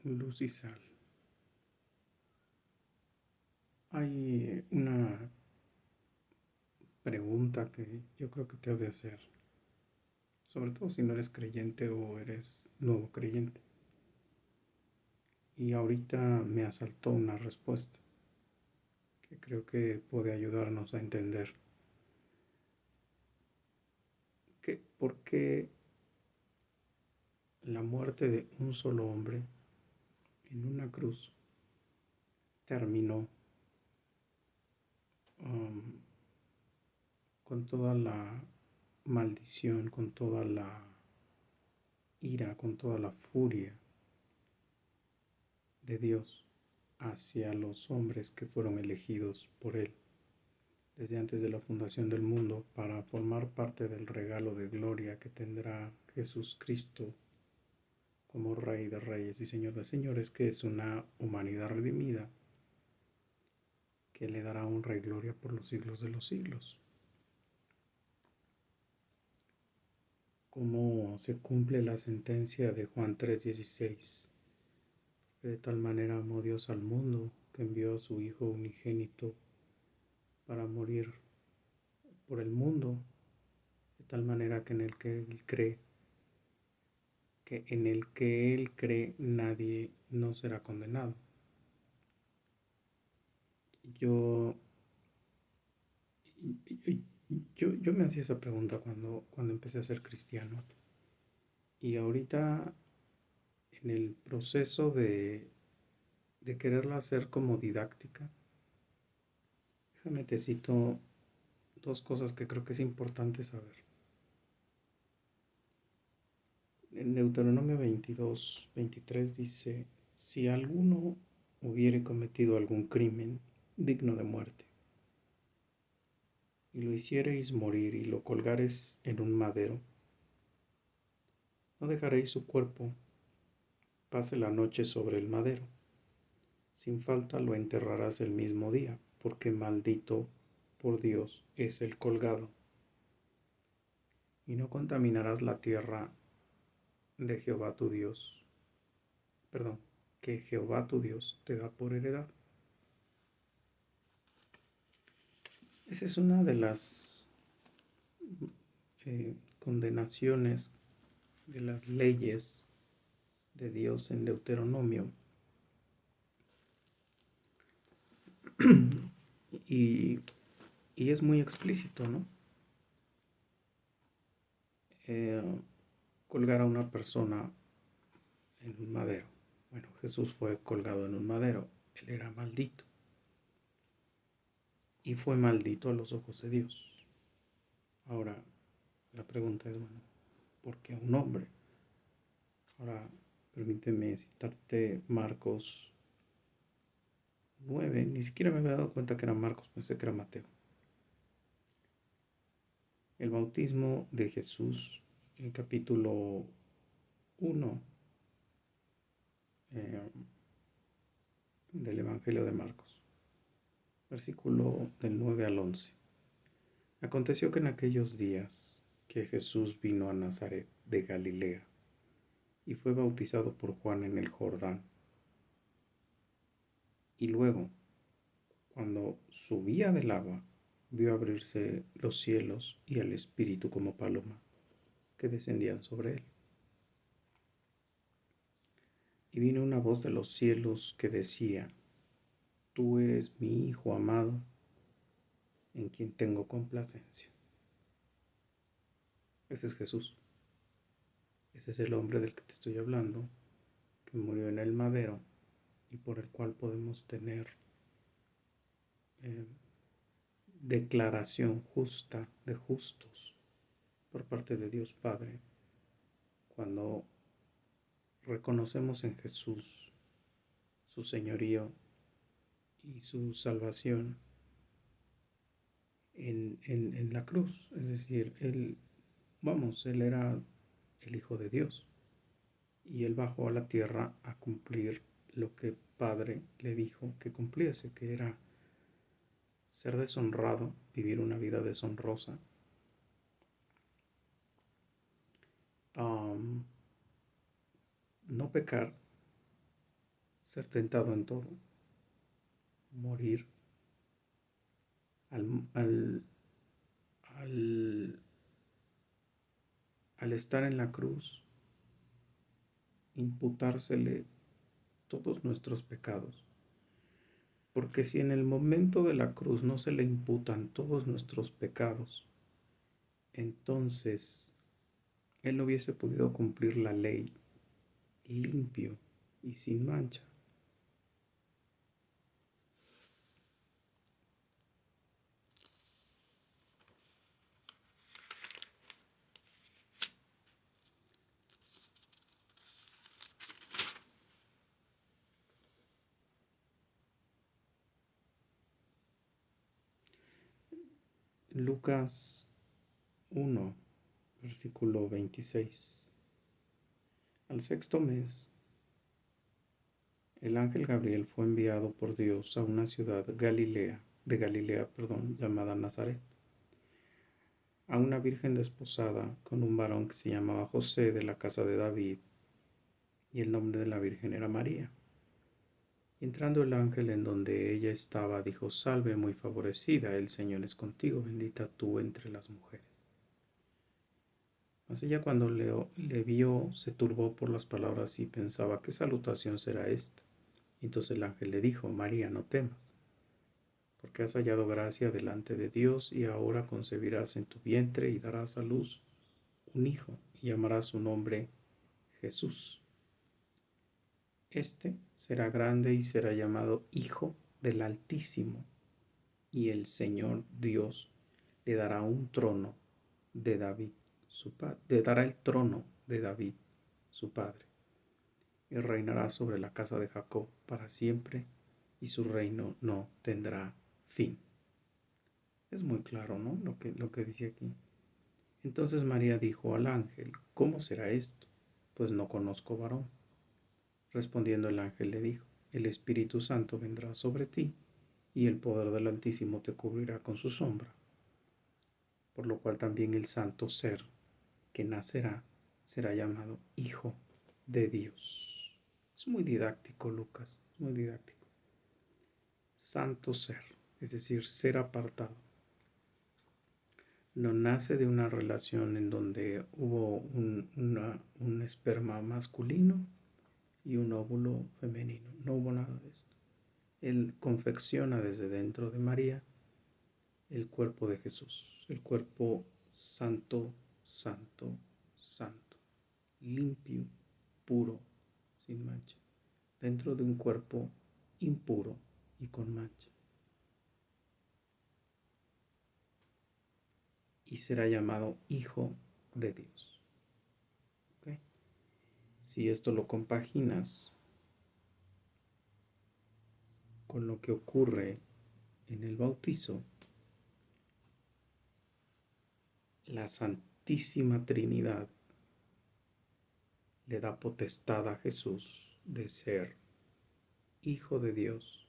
Luz y sal. Hay una pregunta que yo creo que te has de hacer, sobre todo si no eres creyente o eres nuevo creyente. Y ahorita me asaltó una respuesta que creo que puede ayudarnos a entender por qué la muerte de un solo hombre en una cruz terminó um, con toda la maldición, con toda la ira, con toda la furia de Dios hacia los hombres que fueron elegidos por Él desde antes de la fundación del mundo para formar parte del regalo de gloria que tendrá Jesús Cristo como Rey de Reyes y Señor de Señores, que es una humanidad redimida que le dará honra y gloria por los siglos de los siglos. Cómo se cumple la sentencia de Juan 3:16, que de tal manera amó Dios al mundo que envió a su Hijo unigénito para morir por el mundo, de tal manera que en el que él cree nadie no será condenado. Yo, yo me hacía esa pregunta cuando empecé a ser cristiano, y ahorita en el proceso de quererla hacer como didáctica, déjame te cito dos cosas que creo que es importante saber. En Deuteronomio 22:23 dice: si alguno hubiere cometido algún crimen digno de muerte, y lo hiciereis morir y lo colgareis en un madero, no dejaréis su cuerpo pase la noche sobre el madero. Sin falta lo enterrarás el mismo día, porque maldito por Dios es el colgado. Y no contaminarás la tierra de Jehová tu Dios, que Jehová tu Dios te da por heredad. Esa es una de las condenaciones de las leyes de Dios en Deuteronomio. y es muy explícito, ¿no? Colgar a una persona en un madero. Bueno, Jesús fue colgado en un madero. Él era maldito. Y fue maldito a los ojos de Dios. Ahora, la pregunta es, bueno, ¿por qué un hombre? Ahora, permíteme citarte Marcos 9. Ni siquiera me había dado cuenta que era Marcos, pensé que era Mateo. El bautismo de Jesús, en capítulo 1 del Evangelio de Marcos, versículo del 9 al 11. Aconteció que en aquellos días que Jesús vino a Nazaret de Galilea y fue bautizado por Juan en el Jordán. Y luego, cuando subía del agua, vio abrirse los cielos y el Espíritu como paloma, que descendían sobre él. Y vino una voz de los cielos que decía: Tú eres mi Hijo amado, en quien tengo complacencia. Ese es Jesús. Ese es el hombre del que te estoy hablando, que murió en el madero y por el cual podemos tener declaración justa de justos por parte de Dios Padre, cuando reconocemos en Jesús su señorío y su salvación en la cruz. Es decir, Él era el Hijo de Dios, y Él bajó a la tierra a cumplir lo que el Padre le dijo que cumpliese, que era ser deshonrado, vivir una vida deshonrosa, no pecar ser tentado en todo, morir al, al, al, al estar en la cruz, imputársele todos nuestros pecados. Porque si en el momento de la cruz no se le imputan todos nuestros pecados, entonces Él no hubiese podido cumplir la ley limpio y sin mancha. Lucas 1, versículo 26. Al sexto mes, el ángel Gabriel fue enviado por Dios a una ciudad de Galilea, llamada Nazaret, a una virgen desposada con un varón que se llamaba José, de la casa de David, y el nombre de la virgen era María. Y entrando el ángel en donde ella estaba, dijo: Salve, muy favorecida, el Señor es contigo, bendita tú entre las mujeres. Mas ella, cuando le vio, se turbó por las palabras y pensaba: ¿qué salutación será esta? Y entonces el ángel le dijo: María, no temas, porque has hallado gracia delante de Dios, y ahora concebirás en tu vientre y darás a luz un hijo, y llamarás su nombre Jesús. Este será grande y será llamado Hijo del Altísimo, y el Señor Dios le dará un trono de David, le dará el trono de David, su padre, y reinará sobre la casa de Jacob para siempre, y su reino no tendrá fin. Es muy claro, ¿no? Lo que dice aquí. Entonces María dijo al ángel: ¿cómo será esto? Pues no conozco varón. Respondiendo el ángel le dijo: el Espíritu Santo vendrá sobre ti, y el poder del Altísimo te cubrirá con su sombra. Por lo cual también el santo ser que nacerá será llamado Hijo de Dios. Es muy didáctico, Lucas, muy didáctico. Santo ser, es decir, ser apartado. No nace de una relación en donde hubo un esperma masculino y un óvulo femenino. No hubo nada de esto. Él confecciona desde dentro de María el cuerpo de Jesús, el cuerpo santo, santo, santo, limpio, puro, sin mancha, dentro de un cuerpo impuro y con mancha. Y será llamado Hijo de Dios. ¿Okay? Si esto lo compaginas con lo que ocurre en el bautizo, la Santísima Trinidad le da potestad a Jesús de ser Hijo de Dios,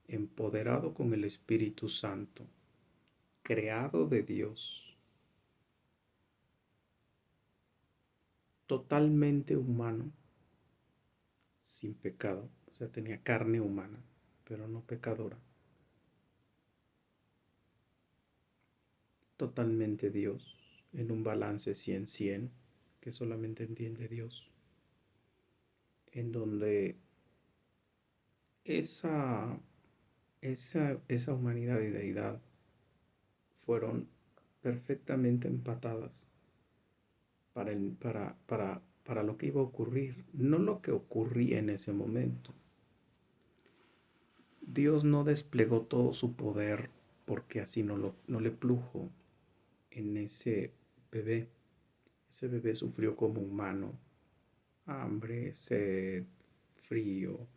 empoderado con el Espíritu Santo, creado de Dios, totalmente humano, sin pecado, o sea, tenía carne humana, pero no pecadora, totalmente Dios, en un balance 100-100, que solamente entiende Dios, en donde esa humanidad y deidad fueron perfectamente empatadas para lo que iba a ocurrir, no lo que ocurría en ese momento. Dios no desplegó todo su poder porque así no le plujo en ese bebé. Ese bebé sufrió como humano: hambre, sed, frío,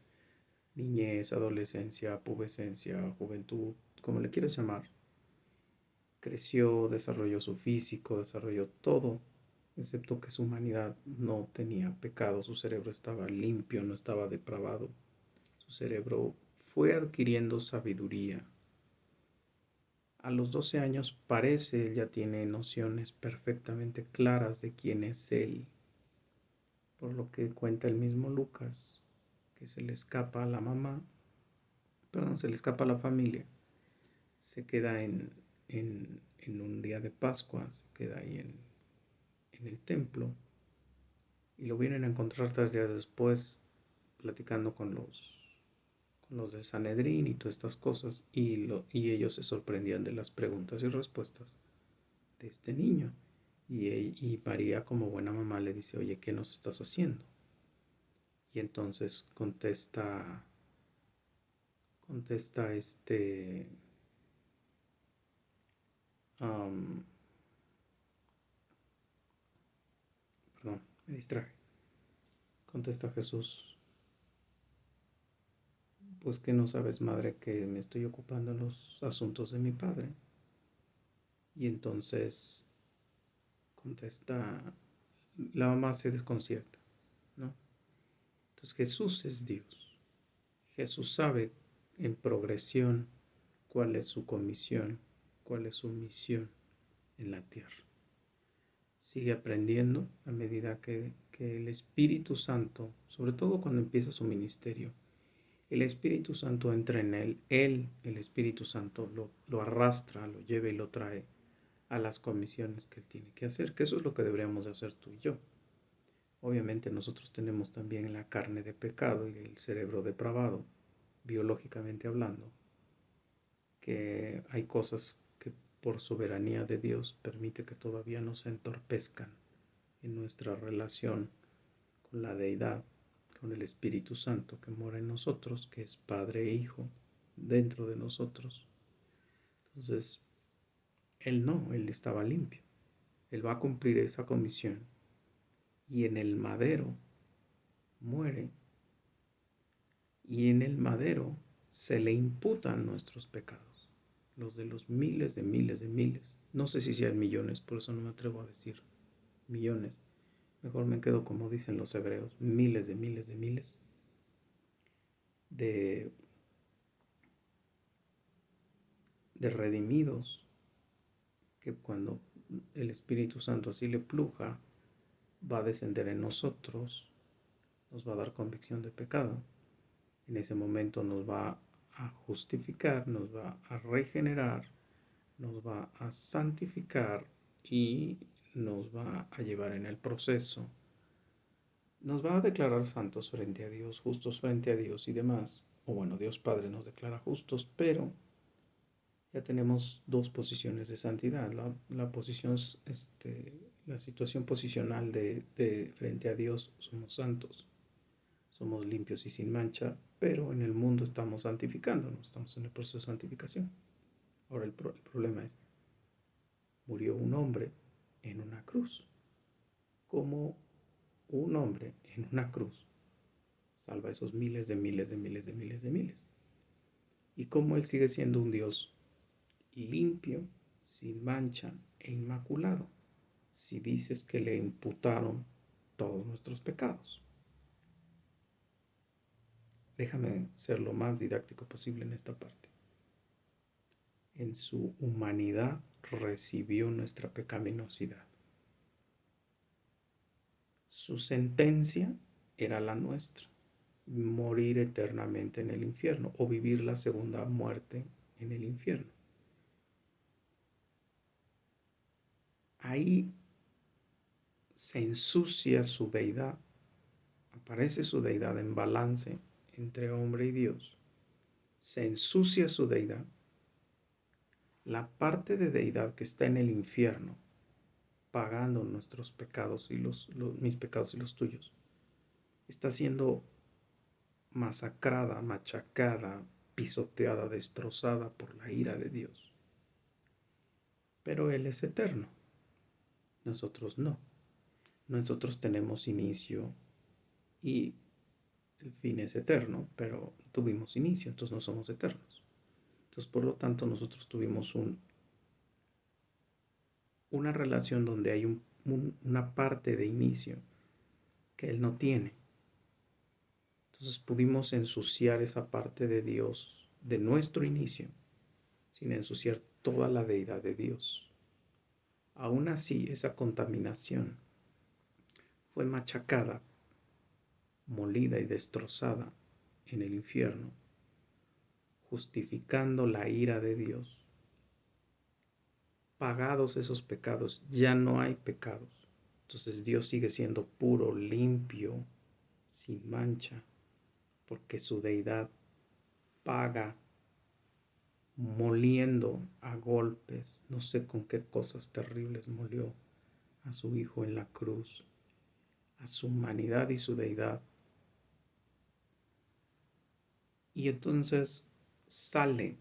niñez, adolescencia, pubescencia, juventud, como le quieras llamar. Creció, desarrolló su físico, desarrolló todo, excepto que su humanidad no tenía pecado, su cerebro estaba limpio, no estaba depravado. Su cerebro fue adquiriendo sabiduría. A los 12 años parece, él ya tiene nociones perfectamente claras de quién es él, por lo que cuenta el mismo Lucas. que se le escapa a la mamá, perdón, se le escapa a la familia, se queda en un día de Pascua, se queda ahí en el templo y lo vienen a encontrar 3 días después platicando con los de Sanedrín y todas estas cosas y ellos se sorprendían de las preguntas y respuestas de este niño. Y María, como buena mamá, le dice, oye, ¿qué nos estás haciendo? Y entonces contesta um, perdón, me distraje. Contesta Jesús, pues que no sabes, madre, que me estoy ocupando en los asuntos de mi padre. Y entonces contesta, la mamá se desconcierta, ¿no? Entonces Jesús es Dios. Jesús sabe en progresión cuál es su comisión, cuál es su misión en la tierra. Sigue aprendiendo a medida que el Espíritu Santo, sobre todo cuando empieza su ministerio, el Espíritu Santo entra en él, el Espíritu Santo, lo arrastra, lo lleva y lo trae a las comisiones que él tiene que hacer, que eso es lo que deberíamos de hacer tú y yo. Obviamente nosotros tenemos también la carne de pecado y el cerebro depravado, biológicamente hablando, que hay cosas que por soberanía de Dios permite que todavía no se entorpezcan en nuestra relación con la deidad, con el Espíritu Santo que mora en nosotros, que es Padre e Hijo dentro de nosotros. Entonces, él estaba limpio. Él va a cumplir esa comisión y en el madero muere y en el madero se le imputan nuestros pecados, los de los miles de miles de miles. No sé si sean millones, por eso no me atrevo a decir millones. Mejor me quedo como dicen los hebreos, miles de miles de miles de, de redimidos que cuando el Espíritu Santo así le pluja, va a descender en nosotros, nos va a dar convicción de pecado. En ese momento nos va a justificar, nos va a regenerar, nos va a santificar y nos va a llevar en el proceso. Nos va a declarar santos frente a Dios, justos frente a Dios y demás. O bueno, Dios Padre nos declara justos, pero ya tenemos dos posiciones de santidad. La posición, la situación posicional de frente a Dios, somos santos, somos limpios y sin mancha, pero en el mundo estamos santificándonos, estamos en el proceso de santificación. Ahora el problema es, murió un hombre en una cruz. ¿Cómo un hombre en una cruz salva a esos miles de miles de miles de miles de miles? Y cómo él sigue siendo un Dios limpio, sin mancha e inmaculado, si dices que le imputaron todos nuestros pecados. Déjame ser lo más didáctico posible en esta parte. En su humanidad recibió nuestra pecaminosidad. Su sentencia era la nuestra, morir eternamente en el infierno o vivir la segunda muerte en el infierno. Ahí se ensucia su deidad, aparece su deidad en balance entre hombre y Dios, se ensucia su deidad, la parte de deidad que está en el infierno, pagando nuestros pecados y mis pecados y los tuyos, está siendo masacrada, machacada, pisoteada, destrozada por la ira de Dios. Pero Él es eterno, nosotros no. Nosotros tenemos inicio y el fin es eterno, pero tuvimos inicio, entonces no somos eternos. Entonces, por lo tanto, nosotros tuvimos una relación donde hay una parte de inicio que Él no tiene. Entonces pudimos ensuciar esa parte de Dios, de nuestro inicio, sin ensuciar toda la deidad de Dios. Aún así, esa contaminación fue machacada, molida y destrozada en el infierno, justificando la ira de Dios. Pagados esos pecados, ya no hay pecados. Entonces Dios sigue siendo puro, limpio, sin mancha, porque su deidad paga moliendo a golpes, no sé con qué cosas terribles molió a su Hijo en la cruz, a su humanidad y su deidad. Y entonces sale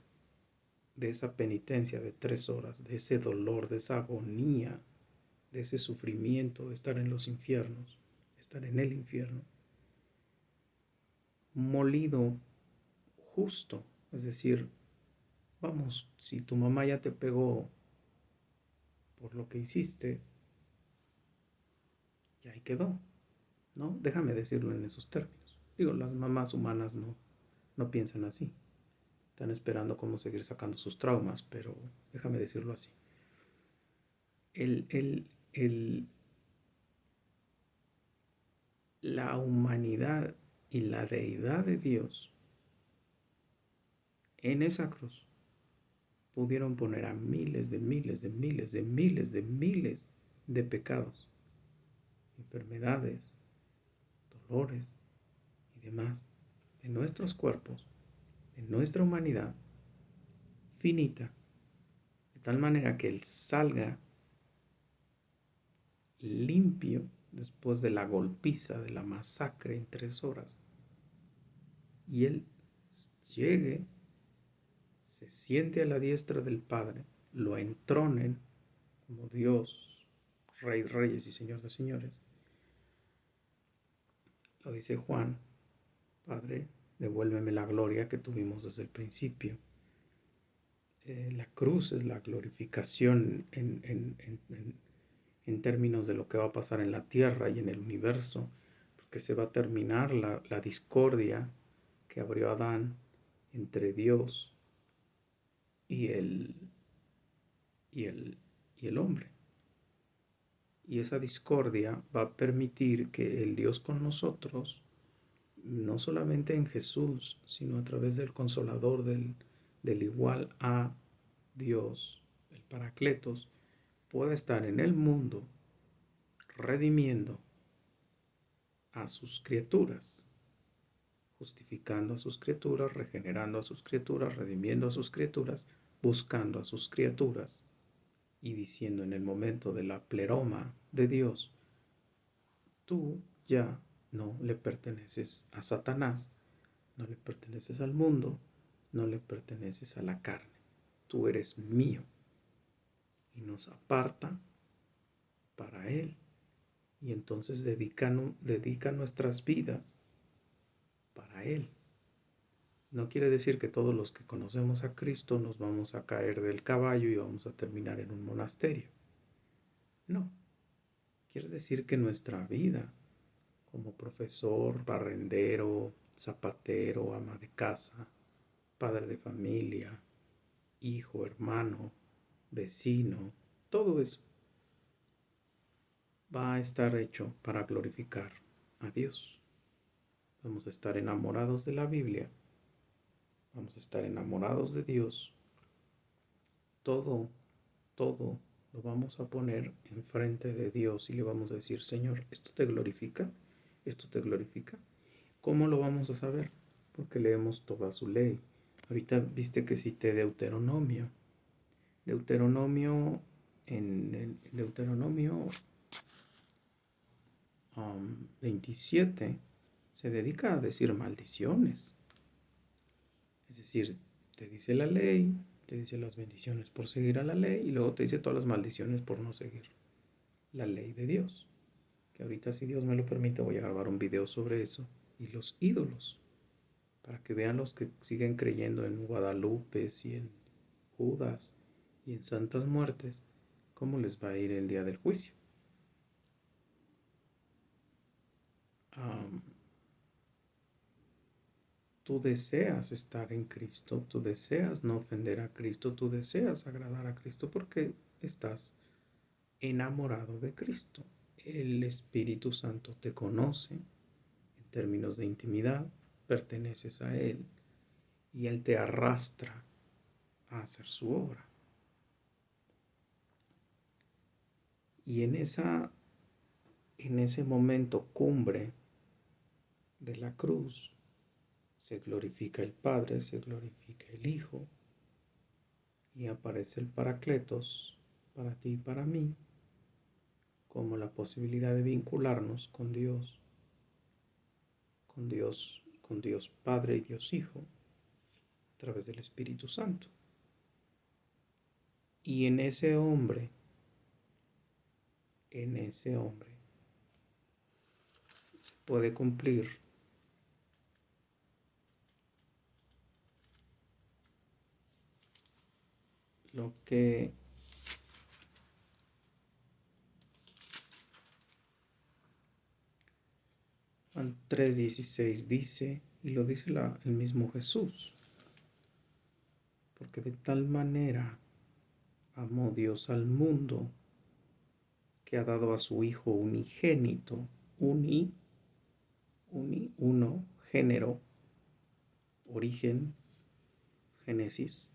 de esa penitencia de 3 horas, de ese dolor, de esa agonía, de ese sufrimiento de estar en los infiernos, estar en el infierno, molido justo. Es decir, vamos, si tu mamá ya te pegó por lo que hiciste, ya ahí quedó, ¿no? Déjame decirlo en esos términos. Digo, las mamás humanas no piensan así. Están esperando cómo seguir sacando sus traumas, pero déjame decirlo así. La humanidad y la deidad de Dios en esa cruz pudieron poner a miles de miles de miles de miles de miles de pecados, enfermedades, dolores y demás en nuestros cuerpos, en nuestra humanidad finita, de tal manera que Él salga limpio después de la golpiza, de la masacre en 3 horas, y Él llegue, se siente a la diestra del Padre, lo entronen como Dios, Rey de Reyes y Señor de Señores. Lo dice Juan: Padre, devuélveme la gloria que tuvimos desde el principio. La cruz es la glorificación en términos de lo que va a pasar en la tierra y en el universo, porque se va a terminar la discordia que abrió Adán entre Dios y el hombre. Y esa discordia va a permitir que el Dios con nosotros, no solamente en Jesús, sino a través del Consolador, del igual a Dios, el Paracletos, pueda estar en el mundo redimiendo a sus criaturas, justificando a sus criaturas, regenerando a sus criaturas, redimiendo a sus criaturas, buscando a sus criaturas y diciendo en el momento de la pleroma de Dios: tú ya no le perteneces a Satanás, no le perteneces al mundo, no le perteneces a la carne, tú eres mío. Y nos aparta para Él. Y entonces dedica nuestras vidas para Él. No quiere decir que todos los que conocemos a Cristo nos vamos a caer del caballo y vamos a terminar en un monasterio. No. Quiere decir que nuestra vida como profesor, barrendero, zapatero, ama de casa, padre de familia, hijo, hermano, vecino, todo eso va a estar hecho para glorificar a Dios. Vamos a estar enamorados de la Biblia, vamos a estar enamorados de Dios. Todo lo vamos a poner enfrente de Dios y le vamos a decir: Señor, ¿esto te glorifica? ¿Esto te glorifica? ¿Cómo lo vamos a saber? Porque leemos toda su ley. Ahorita viste que cité Deuteronomio. En el Deuteronomio 27 se dedica a decir maldiciones. Es decir, te dice la ley, te dice las bendiciones por seguir a la ley y luego te dice todas las maldiciones por no seguir la ley de Dios. Que ahorita, si Dios me lo permite, voy a grabar un video sobre eso y los ídolos, para que vean los que siguen creyendo en Guadalupe y en Judas y en santas muertes, cómo les va a ir el día del juicio. Tú deseas estar en Cristo, tú deseas no ofender a Cristo, tú deseas agradar a Cristo porque estás enamorado de Cristo. El Espíritu Santo te conoce en términos de intimidad, perteneces a Él y Él te arrastra a hacer su obra. Y en ese momento cumbre de la cruz se glorifica el Padre, se glorifica el Hijo y aparece el Paracletos para ti y para mí como la posibilidad de vincularnos con Dios, con Dios Padre y Dios Hijo a través del Espíritu Santo. Y en ese hombre se puede cumplir lo que Juan 3:16 dice, y lo dice el mismo Jesús, porque de tal manera amó Dios al mundo que ha dado a su Hijo unigénito, uno, género, origen, génesis,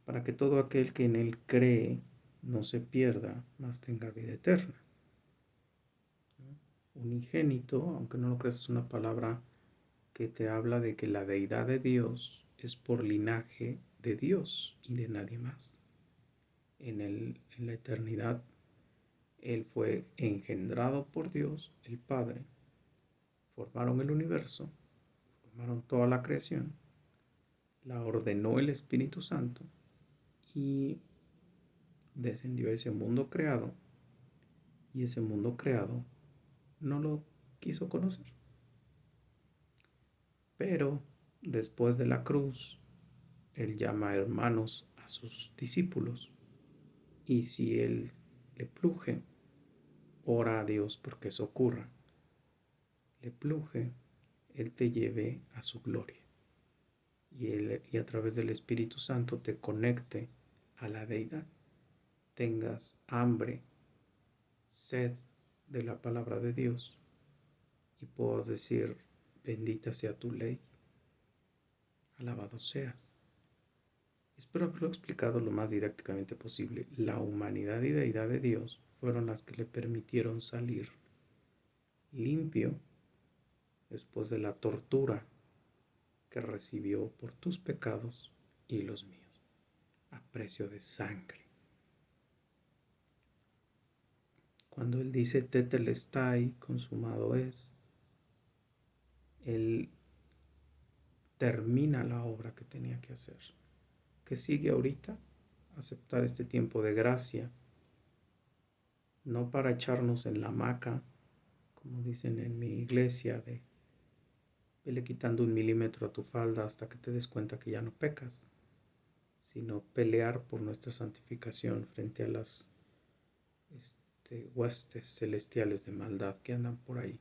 para que todo aquel que en Él cree no se pierda, mas tenga vida eterna. Unigénito, aunque no lo creas, es una palabra que te habla de que la deidad de Dios es por linaje de Dios y de nadie más. En la eternidad, Él fue engendrado por Dios, el Padre. Formaron el universo, formaron toda la creación, la ordenó el Espíritu Santo y descendió a ese mundo creado. Y ese mundo creado no lo quiso conocer. Pero después de la cruz, Él llama hermanos a sus discípulos. Y si Él le pluje, ora a Dios porque eso ocurra. Le pluje, Él te lleve a su gloria. Y a través del Espíritu Santo te conecte a la deidad. Tengas hambre, sed de la palabra de Dios y puedas decir, bendita sea tu ley, alabado seas. Espero haberlo explicado lo más didácticamente posible. La humanidad y deidad de Dios fueron las que le permitieron salir limpio después de la tortura que recibió por tus pecados y los míos, a precio de sangre. Cuando Él dice tetelestai, consumado es, Él termina la obra que tenía que hacer. ¿Qué sigue ahorita? Aceptar este tiempo de gracia, no para echarnos en la hamaca, como dicen en mi iglesia, de vele quitando 1 milímetro a tu falda hasta que te des cuenta que ya no pecas, sino pelear por nuestra santificación frente a las huestes celestiales de maldad que andan por ahí,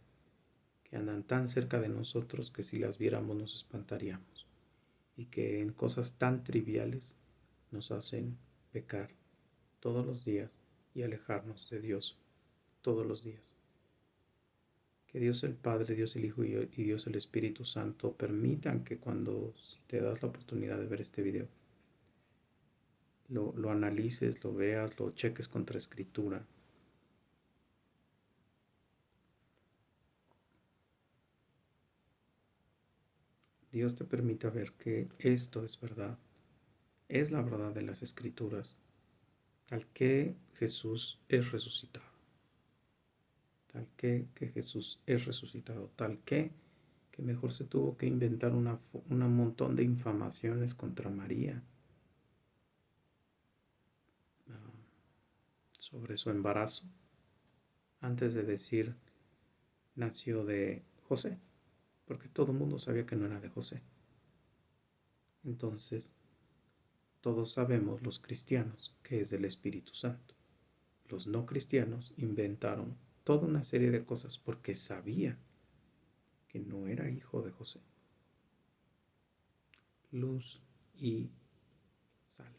que andan tan cerca de nosotros que si las viéramos nos espantaríamos, y que en cosas tan triviales nos hacen pecar todos los días y alejarnos de Dios todos los días. Que Dios el Padre, Dios el Hijo y Dios el Espíritu Santo permitan que si te das la oportunidad de ver este video, lo analices, lo veas, lo cheques contra Escritura. Dios te permita ver que esto es verdad, es la verdad de las Escrituras, tal que Jesús es resucitado, tal que Jesús es resucitado, tal que mejor se tuvo que inventar un montón de infamaciones contra María sobre su embarazo, antes de decir nació de José, porque todo el mundo sabía que no era de José. Entonces, todos sabemos, los cristianos, que es del Espíritu Santo. Los no cristianos inventaron toda una serie de cosas porque sabían que no era hijo de José. Luz y sal.